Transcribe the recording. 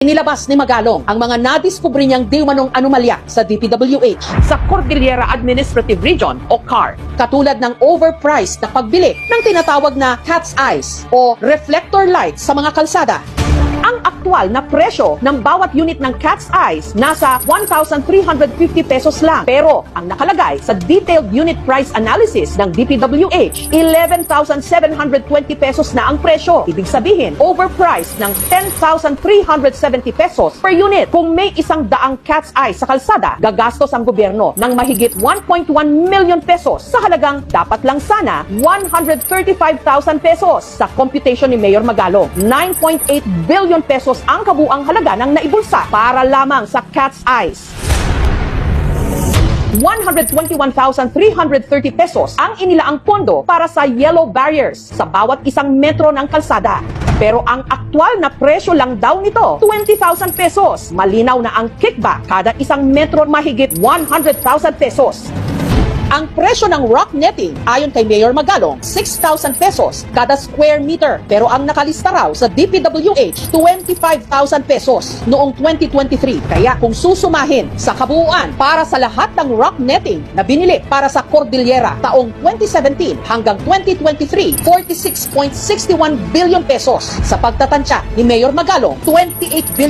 Inilabas ni Magalong ang mga nadiskubre niyang di umanong anomalya sa DPWH sa Cordillera Administrative Region o CAR, katulad ng overpriced na pagbili ng tinatawag na cat's eyes o reflector lights sa mga kalsada. Ang aktual na presyo ng bawat unit ng cat's eyes nasa 1,350 pesos lang. Pero ang nakalagay sa detailed unit price analysis ng DPWH, 11,720 pesos na ang presyo. Ibig sabihin, overpriced ng 10,370 pesos per unit. Kung may 100 cat's eyes sa kalsada, gagastos ang gobyerno ng mahigit 1.1 million pesos sa halagang dapat lang sana 135,000 pesos. Sa computation ni Mayor Magalong, 9.8 billion pesos ang kabuang halaga ng naibulsa para lamang sa cat's eyes. 121,330 pesos ang inilaang pondo para sa yellow barriers sa bawat isang metro ng kalsada. Pero ang aktual na presyo lang daw nito, 20,000 pesos. Malinaw na ang kickback kada isang metro mahigit 100,000 pesos. Ang presyo ng rock netting ayon kay Mayor Magalong, 6,000 pesos kada square meter. Pero ang nakalista raw sa DPWH, 25,000 pesos noong 2023. Kaya kung susumahin sa kabuuan para sa lahat ng rock netting na binili para sa Cordillera taong 2017 hanggang 2023, 46.61 billion pesos. Sa pagtatansya ni Mayor Magalong, 28 billion